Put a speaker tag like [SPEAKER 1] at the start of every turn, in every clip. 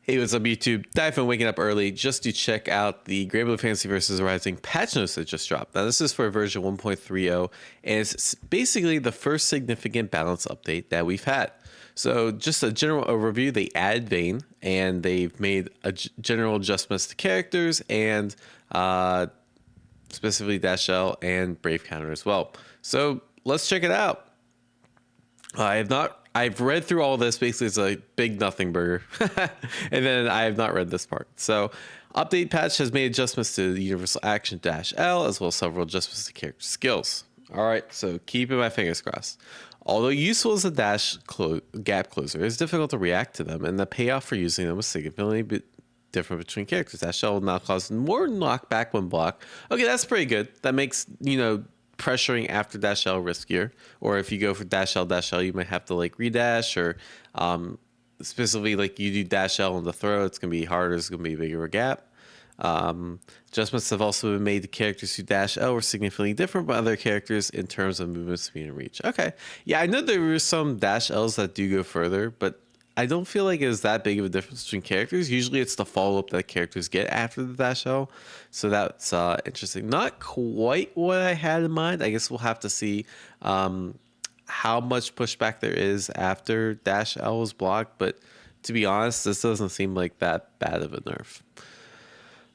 [SPEAKER 1] Hey, what's up, YouTube? Diaphone waking up early just to check out the Great Blue Fantasy vs. Rising patch notes that just dropped. Now, this is for version 1.30, and it's basically the first significant balance update that we've had. So, just a general overview, they added Vane, and they've made general adjustments to characters and specifically Dash L and Brave Counter as well. So, let's check it out. I've read through all this. Basically, it's a big nothing burger. And then I have not read this part. So, update patch has made adjustments to the universal action dash L, as well as several adjustments to character skills. All right, so keeping my fingers crossed. Although useful as a gap closer, it's difficult to react to them, and the payoff for using them is significantly different between characters. Dash L will now cause more knockback when blocked. Okay, that's pretty good. That makes, pressuring after dash L riskier, or if you go for dash L, you might have to like redash, or specifically like you do dash L on the throw, it's gonna be harder, it's gonna be a bigger gap. Adjustments have also been made to characters who dash L were significantly different by other characters in terms of movement speed and reach. Okay, yeah, I know there were some dash Ls that do go further, but I don't feel like it's that big of a difference between characters. Usually it's the follow-up that characters get after the dash L. So that's interesting. Not quite what I had in mind. I guess we'll have to see how much pushback there is after dash L is blocked. But to be honest, this doesn't seem like that bad of a nerf.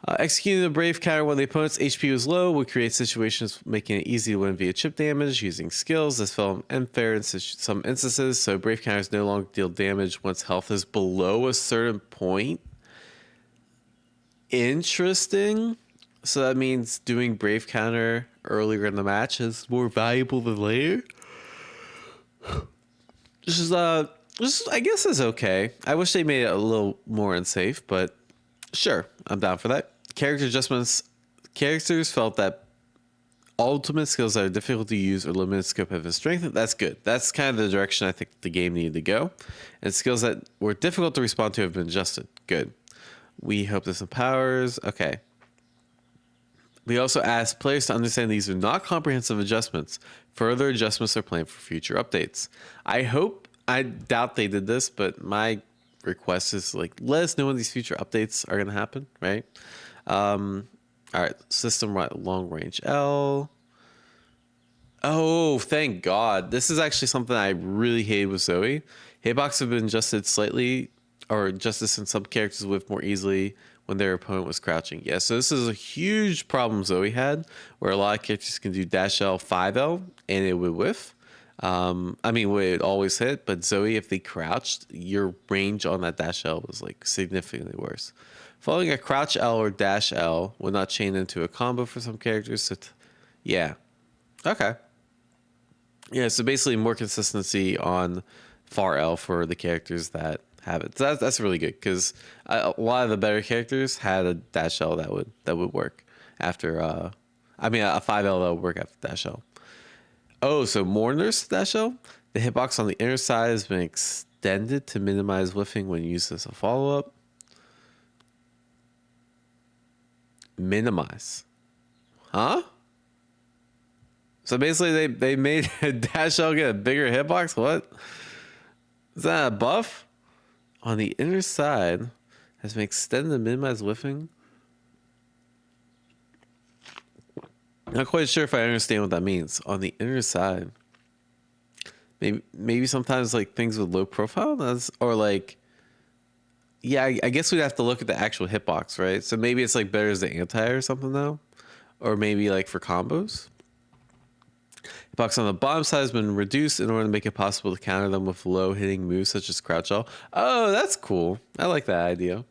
[SPEAKER 1] Executing the Brave counter when the opponent's HP was low would create situations making it easy to win via chip damage using skills. This felt unfair in some instances, so Brave counters no longer deal damage once health is below a certain point. Interesting. So that means doing Brave counter earlier in the match is more valuable than later. This I guess is okay. I wish they made it a little more unsafe, but sure, I'm down for that. Character adjustments. Characters felt that ultimate skills that are difficult to use or limited scope have been strengthened. That's good. That's kind of the direction I think the game needed to go. And skills that were difficult to respond to have been adjusted. Good. We hope this empowers. Okay. We also asked players to understand these are not comprehensive adjustments. Further adjustments are planned for future updates. I doubt they did this, but my request is like, let us know when these future updates are going to happen, right? All right, system long range L. Oh, thank God. This is actually something I really hated with Zoe. Hitbox have been adjusted slightly, or adjusted in some characters with more easily when their opponent was crouching. Yeah, so this is a huge problem Zoe had, where a lot of characters can do dash L, 5L, and it would whiff. Would always hit, but Zoe, if they crouched, your range on that dash L was like significantly worse. Following a crouch L or dash L would not chain into a combo for some characters. So yeah. Okay. Yeah, so basically more consistency on far L for the characters that have it. So that's really good, because a lot of the better characters had a dash L that would work after a 5L that would work after dash L. Oh, so more nurse dash L? The hitbox on the inner side has been extended to minimize whiffing when used as a follow-up. Minimize. Huh? So basically they made a dash L get a bigger hitbox? What? Is that a buff? On the inner side has been extended to minimize whiffing. Not quite sure if I understand what that means. On the inner side, maybe sometimes like things with low profile, I guess we'd have to look at the actual hitbox, right? So maybe it's like better as the anti or something though, or maybe like for combos. Hitbox on the bottom side has been reduced in order to make it possible to counter them with low hitting moves such as crouch L. Oh, that's cool. I like that idea.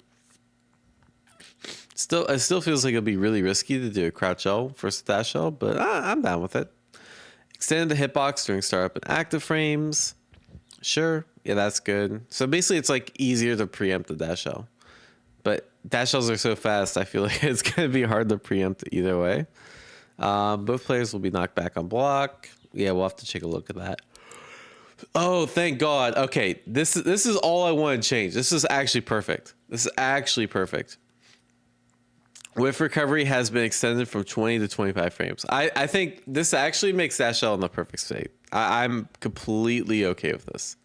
[SPEAKER 1] It still feels like it'll be really risky to do a crouch L versus dash L, but I'm down with it. Extend the hitbox during startup and active frames. Sure. Yeah, that's good. So basically it's like easier to preempt the dash L. But dash Ls are so fast, I feel like it's going to be hard to preempt either way. Both players will be knocked back on block. Yeah, we'll have to take a look at that. Oh, thank God. Okay, this is all I want to change. This is actually perfect. Whiff recovery has been extended from 20 to 25 frames. I think this actually makes dash L in the perfect state. I'm completely okay with this,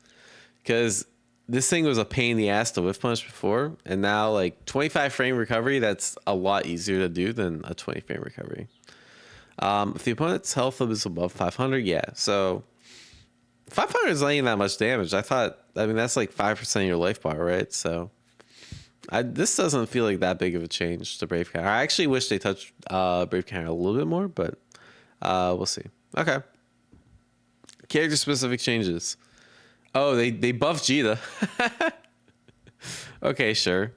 [SPEAKER 1] because this thing was a pain in the ass to whiff punch before, and now like 25 frame recovery, that's a lot easier to do than a 20 frame recovery. If the opponent's health is above 500, yeah. So 500 is not even that much damage. I mean, that's like 5% of your life bar, right? So this doesn't feel like that big of a change to Brave Counter. I actually wish they touched Brave Counter a little bit more, but we'll see. Okay. Character specific changes. Oh, they buffed Jita. Okay, sure.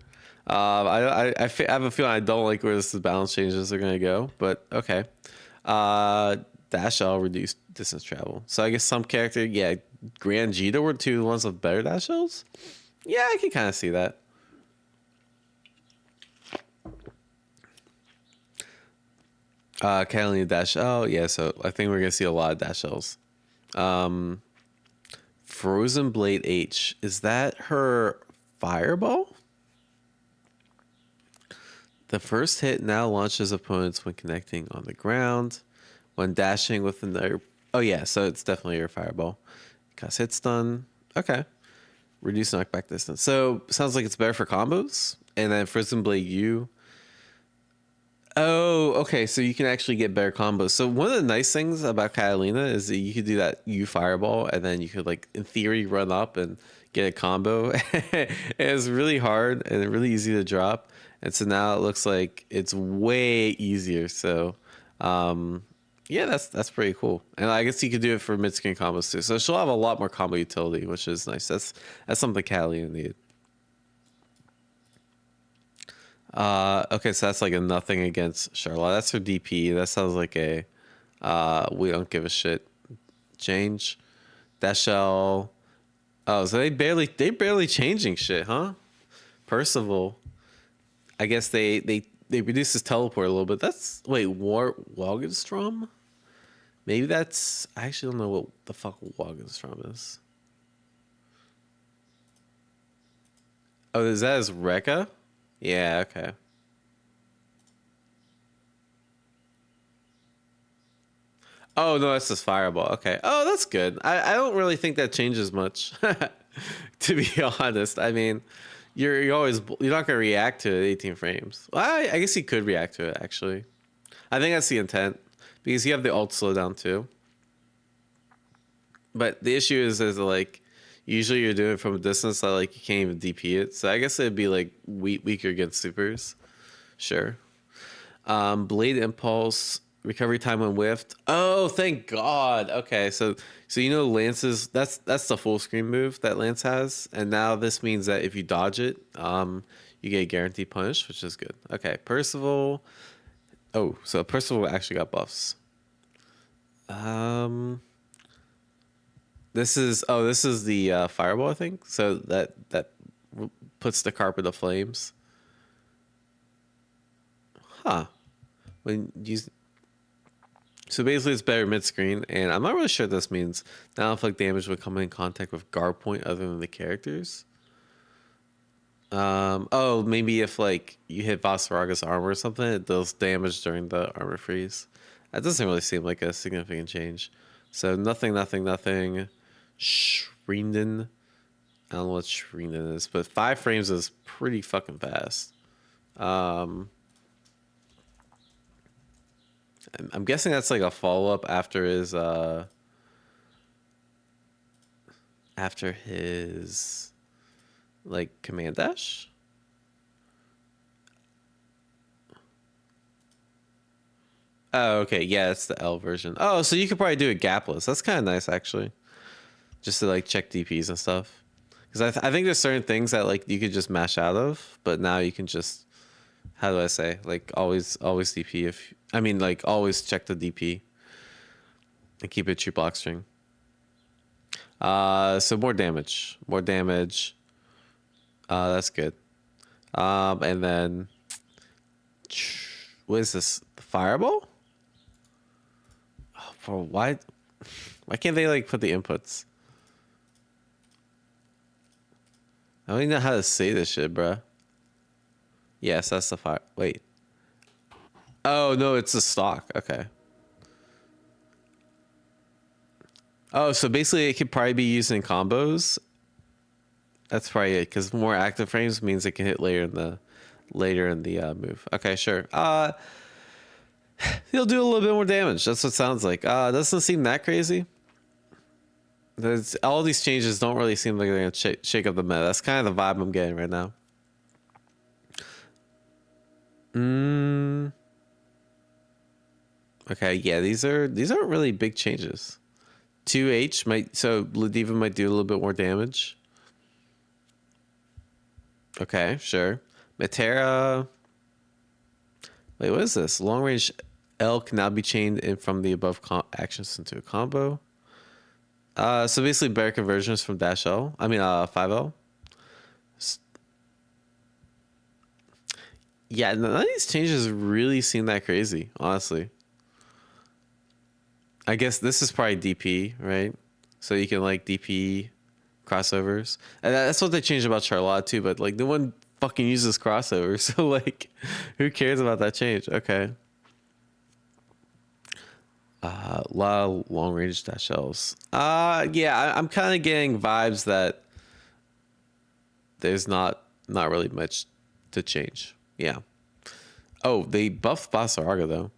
[SPEAKER 1] I have a feeling I don't like where this balance changes are gonna go, but okay. Dash L reduced distance travel. So I guess some character, yeah, Grand Jita were two ones with better dash Ls. Yeah, I can kind of see that. Catalina dash L, yeah. So I think we're gonna see a lot of dash Ls. Frozen Blade H, is that her fireball? The first hit now launches opponents when connecting on the ground. When dashing with another... Oh, yeah, so it's definitely your fireball. Cast hit stun. Okay. Reduce knockback distance. So, sounds like it's better for combos. And then Frozen Blade U. Oh, okay, so you can actually get better combos. So, one of the nice things about Catalina is that you could do that U fireball, and then you could, like, in theory, run up and get a combo. And it's really hard and really easy to drop. And so now it looks like it's way easier. So, yeah, that's pretty cool. And I guess you could do it for mid-screen combos too. So she'll have a lot more combo utility, which is nice. That's something Catalina needed. Okay, so that's like a nothing against Charlotte. That's her DP. That sounds like a we don't give a shit change. Dashell. Oh, so they barely changing shit, huh? Percival. I guess they reduced his teleport a little bit. That's Wagenstrom? Maybe that's... I actually don't know what the fuck Wagenstrom is. Oh, is that his Rekka? Yeah, okay. Oh, no, that's his Fireball. Okay. Oh, that's good. I don't really think that changes much, to be honest. I mean, you're not gonna react to it at 18 frames. Well, I guess you could react to it actually. I think that's the intent because you have the ult slowdown too. But the issue is like usually you're doing it from a distance that like you can't even DP it. So I guess it'd be like weaker against supers. Sure. Blade Impulse, recovery time when whiffed. Oh, thank God. Okay, so you know Lance's that's the full screen move that Lance has, and now this means that if you dodge it, you get a guaranteed punish, which is good. Okay, Percival. Oh, so Percival actually got buffs. This is the fireball, I think. So that puts the carpet of flames. Huh. When you... So basically it's better mid-screen, and I'm not really sure what this means. Now inflict damage when coming in contact with guard point other than the characters. Oh, maybe if like you hit Vasaraga's armor or something, it does damage during the armor freeze. That doesn't really seem like a significant change. So nothing. Shrinden. I don't know what Shrinden is, but 5 frames is pretty fucking fast. I'm guessing that's like a follow-up after his like command dash. Oh, okay, yeah, it's the L version. Oh, so you could probably do it gapless. That's kind of nice actually, just to like check DPs and stuff. Because I think there's certain things that like you could just mash out of, but now you can just, how do I say, like always DP if I mean like always check the DP and keep it true block string. So more damage. That's good. And then what is this? Fireball? Oh, bro, why can't they like put the inputs? I don't even know how to say this shit, bruh. Yes, that's the fire. Wait. Oh no, it's a stock. Okay. Oh, so basically it could probably be used in combos. That's probably it, because more active frames means it can hit later in the move. Okay, sure. He'll do a little bit more damage. That's what it sounds like. Doesn't seem that crazy. All these changes don't really seem like they're gonna shake up the meta. That's kind of the vibe I'm getting right now. Okay, yeah, these aren't really big changes. 2H Ladiva might do a little bit more damage. Okay, sure. Matera. Wait, what is this? Long range L can now be chained in from the above actions into a combo. So basically better conversions from dash L. I mean 5L. Yeah, none of these changes really seem that crazy, honestly. I guess this is probably DP, right? So you can like DP crossovers. And that's what they changed about Charlotte too, but like no one fucking uses crossovers. So like who cares about that change? Okay. A lot of long range dash Ls. Yeah, I'm kind of getting vibes that there's not really much to change. Yeah. Oh, they buffed Basaraga though.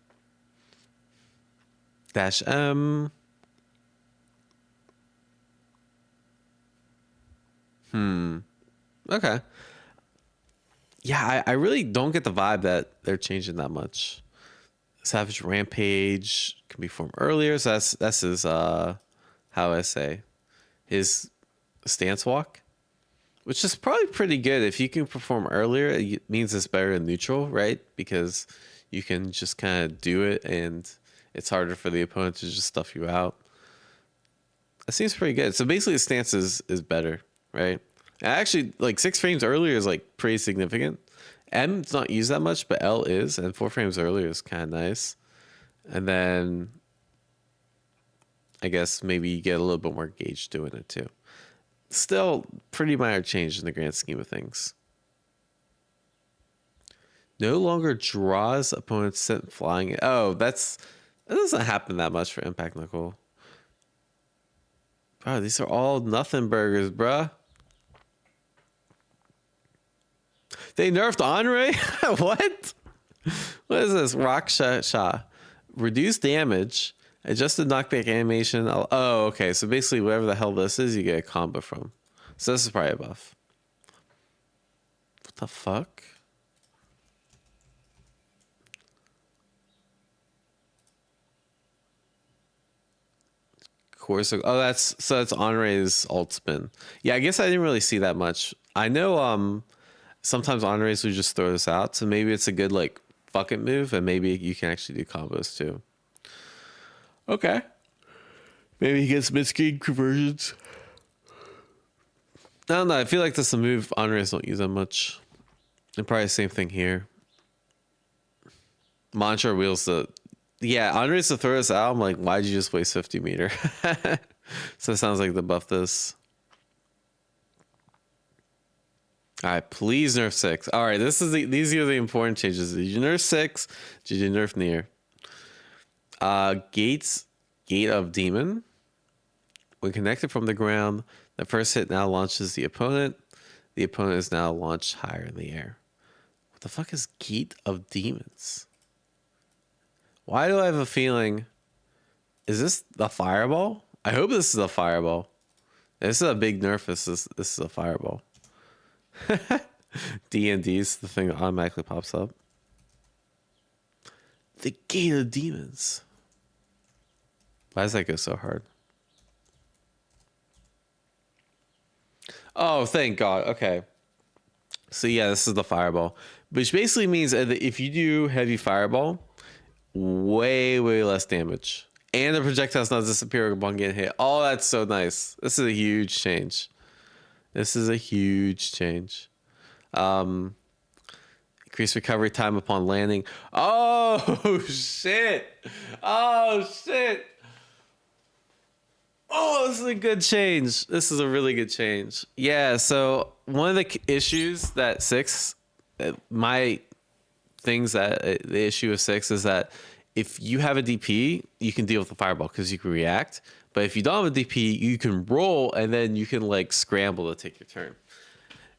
[SPEAKER 1] Dash M. Okay. Yeah, I really don't get the vibe that they're changing that much. Savage Rampage can be formed earlier, so that's his how I say his stance walk, which is probably pretty good. If you can perform earlier, it means it's better in neutral, right? Because you can just kind of do it and it's harder for the opponent to just stuff you out. That seems pretty good. So basically the stance is better, right? And actually, like 6 frames earlier is like pretty significant. M's not used that much, but L is, and 4 frames earlier is kind of nice. And then I guess maybe you get a little bit more gauge doing it too. Still pretty minor change in the grand scheme of things. No longer draws opponents sent flying. Oh, that doesn't happen that much for Impact Knuckle. Bro, these are all nothing burgers, bruh. They nerfed Andre? What? What is this? Rock Shah. Reduce damage. Adjusted knockback animation. Oh, okay. So basically, whatever the hell this is, you get a combo from. So this is probably a buff. What the fuck? Oh, that's Andre's alt spin. Yeah, I guess I didn't really see that much. I know sometimes Andres would just throw this out, so maybe it's a good like fuck it move, and maybe you can actually do combos too. Okay. Maybe he gets mid-screen conversions. I don't know. I feel like that's a move Andres don't use that much. And probably the same thing here. Mantra wheels yeah, Andres to throw this out. I'm like, why'd you just waste 50 meter? So it sounds like the buff this. All right, please nerf 6. All right, these are the important changes. Did you nerf 6? Did you nerf near? Gate of Demon. When connected from the ground, the first hit now launches the opponent. The opponent is now launched higher in the air. What the fuck is Gate of Demons? Why do I have a feeling? Is this the fireball? I hope this is a fireball. This is a big nerf. This is a fireball. D&D is the thing that automatically pops up. The Gate of Demons. Why does that go so hard? Oh, thank God. Okay. So yeah, this is the fireball, which basically means that if you do heavy fireball, way less damage, and the projectiles not disappear upon getting hit. Oh, that's so nice. This is a huge change. Increase recovery time upon landing. Oh shit. Oh, this is a good change. This is a really good change. Yeah, so one of the issues that 6, the issue of 6 is that if you have a DP, you can deal with the fireball because you can react. But if you don't have a DP, you can roll and then you can like scramble to take your turn.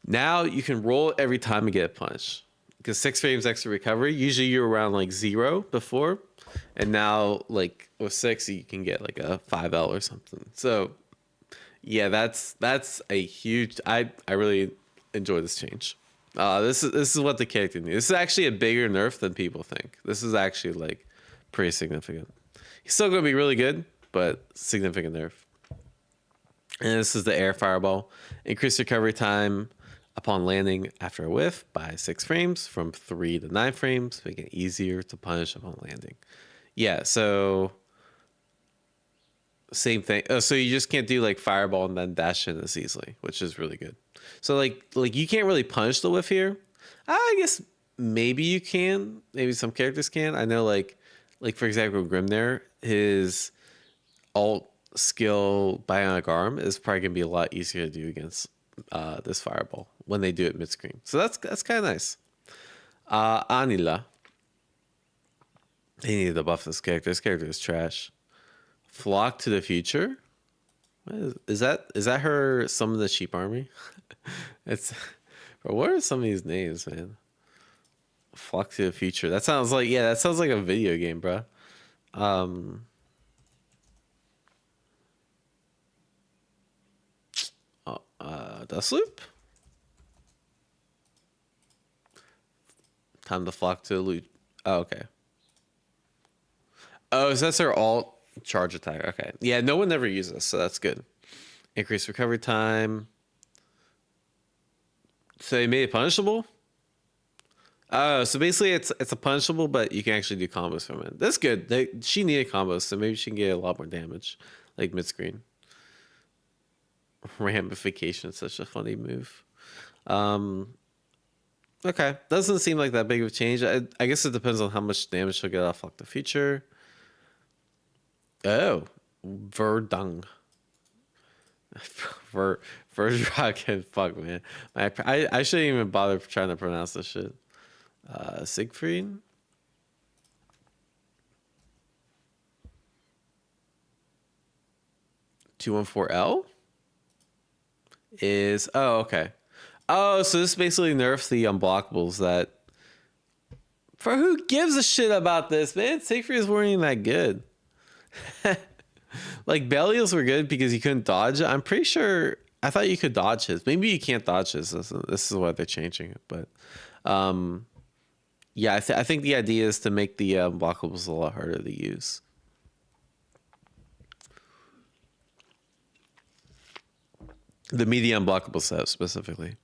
[SPEAKER 1] Now you can roll every time you get a punch. Because 6 frames extra recovery, usually you're around like 0 before. And now like with 6 you can get like a 5L or something. So yeah, that's a huge I really enjoy this change. This is what the character needs. This is actually a bigger nerf than people think. This is actually like pretty significant. He's still gonna be really good, but significant nerf. And this is the air fireball. Increase recovery time upon landing after a whiff by 6 frames from 3 to 9 frames, making it easier to punish upon landing. Yeah, so same thing. Oh, so you just can't do like fireball and then dash in as easily, which is really good. So like you can't really punish the whiff here. I guess maybe you can. Maybe some characters can. I know like for example Grimnir, his alt skill bionic arm is probably gonna be a lot easier to do against this fireball when they do it mid screen. So that's kind of nice. Anila. They needed to buff this character. This character is trash. Flock to the Future. Is that her Summon the Sheep Army? It's bro, what are some of these names, man? Flock to the Future. That sounds like a video game, bro. Dustloop? Time to flock to the loot. Oh, okay. Oh, so that's her alt charge attack. Okay. Yeah, no one ever uses this, so that's good. Increase recovery time. So they made it punishable? Oh, so basically it's a punishable, but you can actually do combos from it. That's good. She needed combos, so maybe she can get a lot more damage, like mid-screen. Ramification is such a funny move. Okay. Doesn't seem like that big of a change. I guess it depends on how much damage she'll get off like the future. Oh, Verdung. Verdrock. Fuck, man. I shouldn't even bother trying to pronounce this shit. Siegfried. $214L is okay. Oh, so this basically nerfs the unblockables that. For who gives a shit about this, man? Siegfried weren't even that good. Like Belial's were good because you couldn't dodge it. I'm pretty sure. I thought you could dodge his. Maybe you can't dodge his. This is why they're changing it. But yeah, I think the idea is to make the unblockables a lot harder to use. The media unblockable set specifically.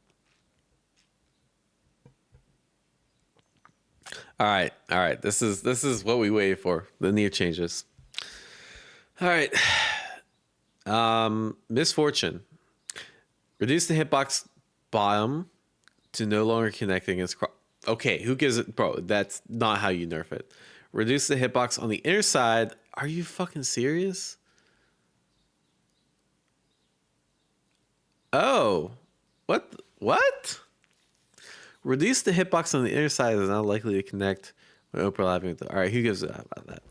[SPEAKER 1] All right. This is what we waited for. The near changes. All right. Misfortune. Reduce the hitbox bottom to no longer connect against. Okay, who gives it, bro? That's not how you nerf it. Reduce the hitbox on the inner side. Are you fucking serious? Oh, what? Reduce the hitbox on the inner side is not likely to connect when overlapping with the. All right, who gives a about that?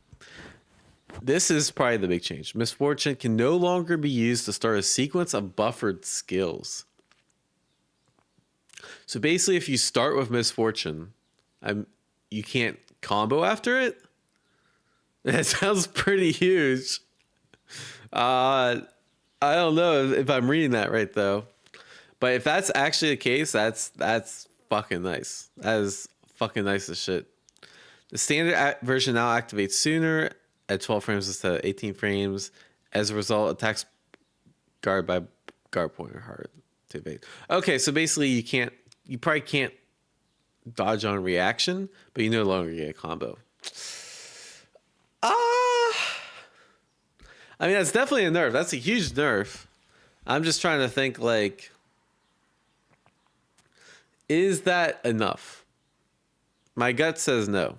[SPEAKER 1] This is probably the big change. Misfortune can no longer be used to start a sequence of buffered skills. So basically, if you start with Misfortune, you can't combo after it. That sounds pretty huge. I don't know if I'm reading that right though, but if that's actually the case, that's fucking nice. That is fucking nice as shit. The standard version now activates sooner at 12 frames instead of 18 frames. As a result, attacks guard by guard pointer hard to evade. Okay, so basically you probably can't dodge on reaction, but you no longer get a combo. I mean, that's definitely a nerf. That's a huge nerf. I'm just trying to think, like, is that enough? My gut says no.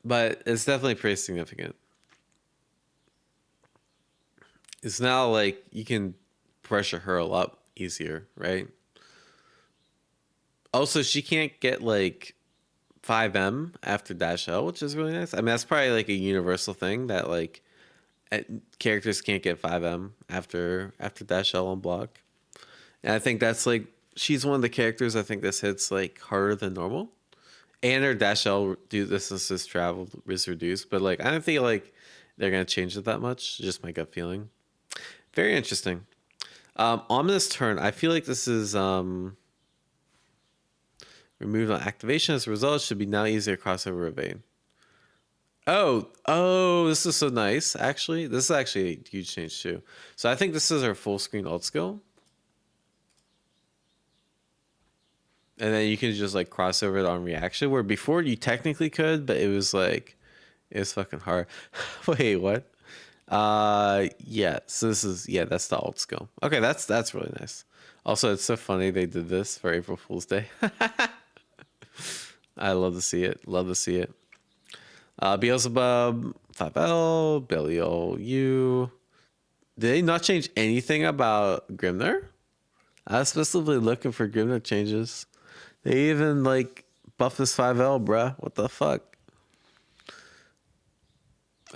[SPEAKER 1] But it's definitely pretty significant. It's now like you can pressure her a lot easier, right? Also, she can't get like 5M after dash L, which is really nice. I mean, that's probably like a universal thing that like characters can't get 5M after dash L on block. And I think that's like she's one of the characters I think this hits like harder than normal. And her dash L do distances travel is reduced, but like I don't feel like they're gonna change it that much. Just my gut feeling. Very interesting. Ominous turn. I feel like this is removed on activation. As a result, it should be now easier to cross over a Vane. Oh, this is so nice. Actually, this is actually a huge change too. So I think this is our full screen ult skill. And then you can just like cross over it on reaction, where before you technically could, but it was fucking hard. Wait, what? Yeah. So this is that's the alt skill. Okay, that's really nice. Also, it's so funny they did this for April Fool's Day. I love to see it. Love to see it. Beelzebub, 5L, Belial, U. Did they not change anything about Grimner? I was specifically looking for Grimner changes. They even like buff this 5L, bruh. What the fuck?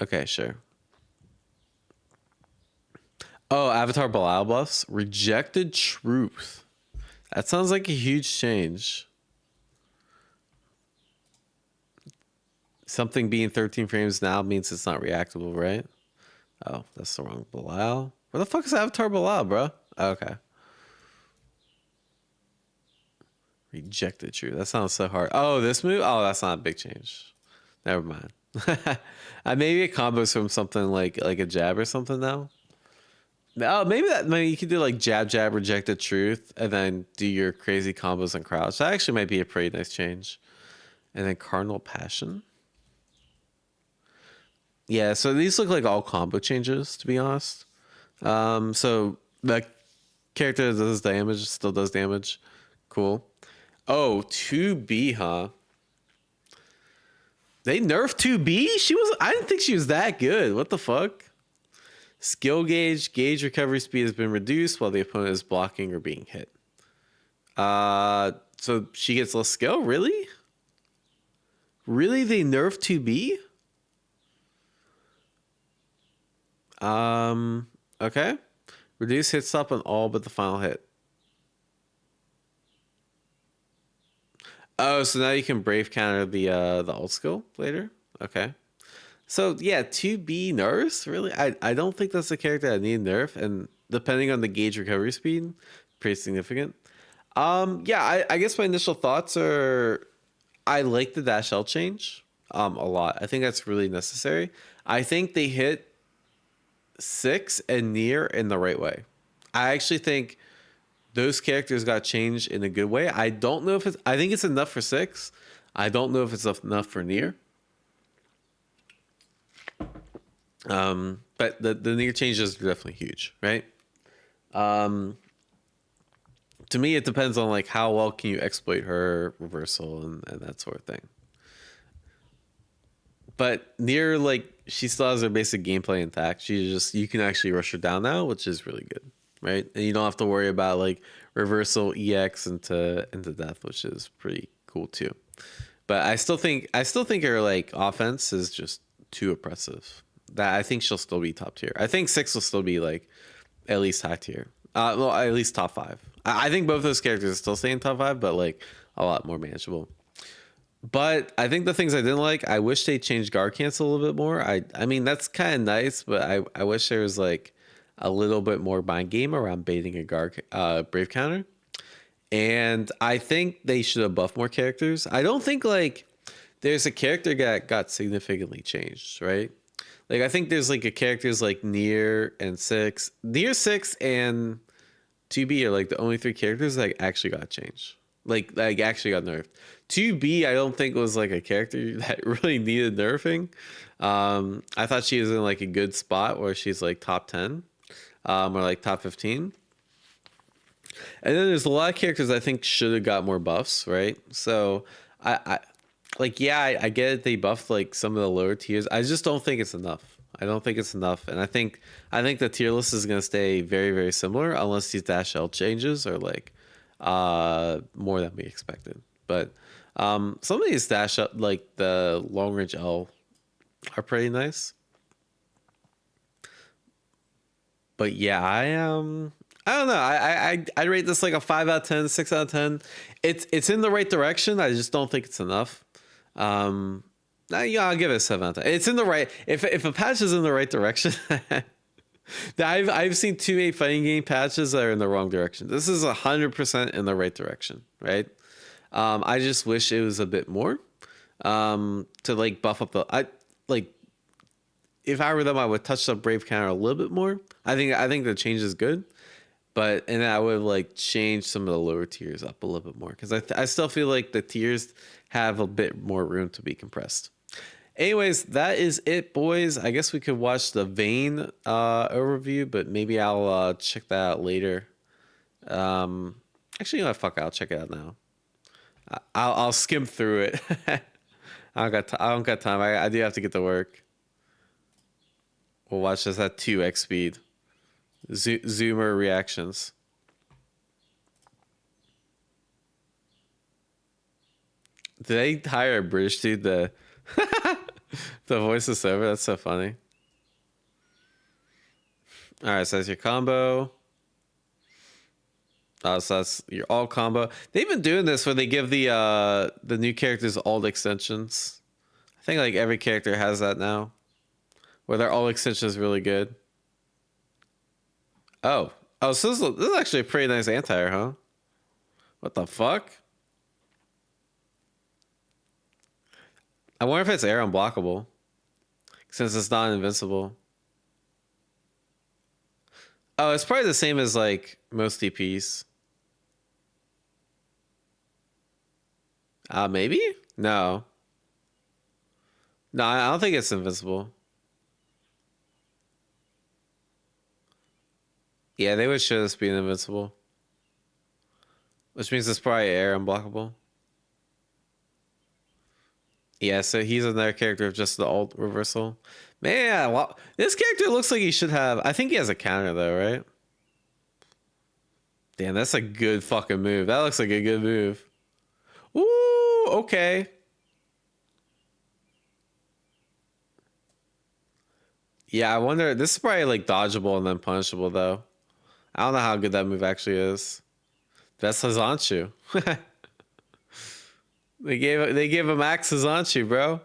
[SPEAKER 1] Okay, sure. Oh, Avatar Belial buffs. Rejected Truth. That sounds like a huge change. Something being 13 frames now means it's not reactable, right? Oh, that's the wrong Belial. Where the fuck is Avatar Belial, bro? Okay. Rejected Truth. That sounds so hard. Oh, this move? Oh, that's not a big change. Never mind. Maybe it combos from something like a jab or something now. Oh, maybe you could do like jab, jab, rejected truth, and then do your crazy combos and crouch. That actually might be a pretty nice change. And then Cardinal Passion. Yeah, so these look like all combo changes, to be honest. So the character that does damage still does damage. Cool. Oh, 2B, huh? They nerfed 2B? I didn't think she was that good. What the fuck? Skill gauge recovery speed has been reduced while the opponent is blocking or being hit. So she gets less skill? Really? Really? They nerfed 2B? Okay. Reduce hit stop on all but the final hit. Oh, so now you can brave counter the ult skill later? Okay. So yeah, 2B nerfs, really? I don't think that's a character that need nerf, and depending on the gauge recovery speed, pretty significant. Yeah, I guess my initial thoughts are I like the dash L change a lot. I think that's really necessary. I think they hit 6 and near in the right way. I actually think those characters got changed in a good way. I don't know if I think it's enough for 6. I don't know if it's enough for near. But the near changes are definitely huge, right? To me, it depends on like how well can you exploit her reversal and that sort of thing. But near, like, she still has her basic gameplay intact. You can actually rush her down now, which is really good, right? And you don't have to worry about like reversal EX into death, which is pretty cool too. But I still think her like offense is just too oppressive. That I think she'll still be top tier. I think 6 will still be like at least high tier. Well, at least top 5. I think both those characters are still staying top 5, but like a lot more manageable. But I think the things I didn't like, I wish they changed guard cancel a little bit more. I mean, that's kind of nice, but I wish there was like a little bit more mind game around baiting a guard brave counter. And I think they should have buffed more characters. I don't think like there's a character that got significantly changed, right? Like I think there's like a characters like Near and 6. Near 6 and 2B are like the only 3 characters that actually got changed. Like actually got nerfed. 2B, I don't think was like a character that really needed nerfing. I thought she was in like a good spot where she's like top 10, or like top 15. And then there's a lot of characters I think should have got more buffs, right? So I get it. They buffed like some of the lower tiers. I just don't think it's enough. I don't think it's enough, and I think the tier list is gonna stay very very similar unless these dash L changes are like more than we expected. But some of these dash L, like the long range L, are pretty nice. But yeah, I don't know. I rate this like a 5 out of 10, 6 out of 10. It's in the right direction. I just don't think it's enough. Yeah, I'll give it a 7 out of 10. It's in the right. If a patch is in the right direction, I've seen too many fighting game patches that are in the wrong direction. This is 100% in the right direction, right? I just wish it was a bit more to like buff up the. I like if I were them, I would touch the brave counter a little bit more. I think the change is good, but and I would like change some of the lower tiers up a little bit more because I still feel like the tiers have a bit more room to be compressed. Anyways, that is it, boys. I guess we could watch the Vane overview, but maybe I'll check that out later. Actually, you know what? Fuck, I'll check it out now. I'll skim through it. I don't got time. I do have to get to work. We'll watch this at 2x speed. Zoomer reactions. Did they hire a British dude to the voice of Sova? That's so funny. All right, so that's your combo. So that's your alt combo. They've been doing this where they give the new characters alt extensions. I think like every character has that now, where their alt extension is really good. Oh, so this is actually a pretty nice anti-air, huh? What the fuck? I wonder if it's air unblockable, since it's not invincible. Oh, it's probably the same as like most TPs. Maybe? No. No, I don't think it's invincible. Yeah, they would show this being invincible. Which means it's probably air unblockable. Yeah, so he's another character of just the alt reversal. Man, wow. This character looks like he should have... I think he has a counter though, right? Damn, that's a good fucking move. That looks like a good move. Ooh, okay. Yeah, I wonder... This is probably like dodgeable and then punishable though. I don't know how good that move actually is. That's Hazanchu. They gave him Max Hazanchu, bro.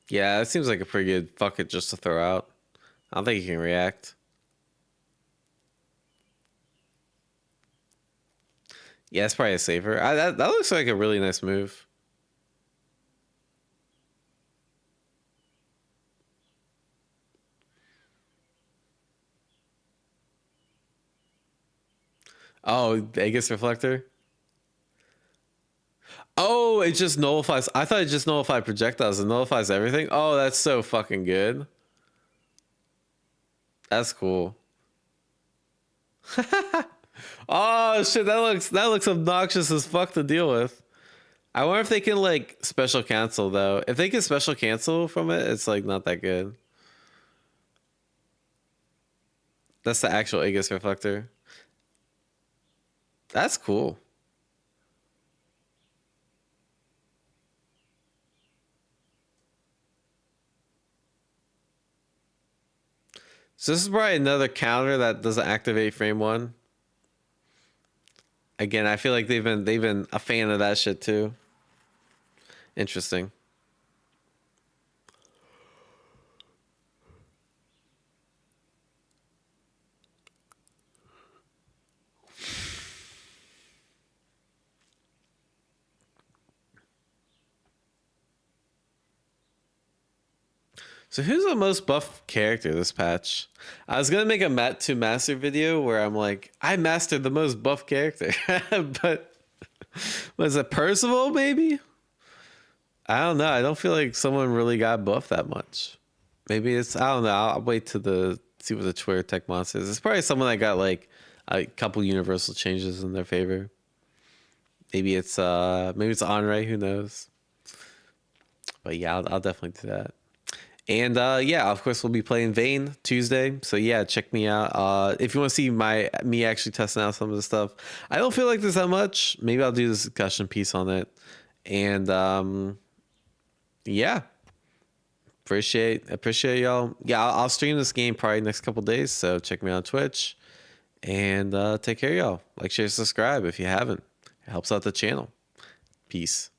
[SPEAKER 1] Yeah, that seems like a pretty good fuck it just to throw out. I don't think he can react. Yeah, it's probably a safer. That looks like a really nice move. Oh, Aegis Reflector? Oh, it just nullifies. I thought it just nullified projectiles. It nullifies everything. Oh, that's so fucking good. That's cool. Oh shit, that looks obnoxious as fuck to deal with. I wonder if they can like special cancel though. If they can special cancel from it, it's like not that good. That's the actual Aegis Reflector. That's cool. So this is probably another counter that doesn't activate frame one. Again, I feel like they've been a fan of that shit too. Interesting. So who's the most buff character this patch? I was gonna make a Mat to Master video where I'm like, I mastered the most buff character, but was it Percival? Maybe. I don't know. I don't feel like someone really got buffed that much. Maybe it's I don't know. I'll wait to see what the Twitter tech monster is. It's probably someone that got like a couple universal changes in their favor. Maybe it's Onray. Who knows? But yeah, I'll definitely do that. And yeah, of course, we'll be playing Vane Tuesday. So yeah, check me out. If you want to see me actually testing out some of the stuff, I don't feel like there's that much. Maybe I'll do this discussion piece on it. And yeah, appreciate y'all. Yeah, I'll stream this game probably next couple days, so check me out on Twitch. And take care, y'all. Like, share, subscribe if you haven't. It helps out the channel. Peace.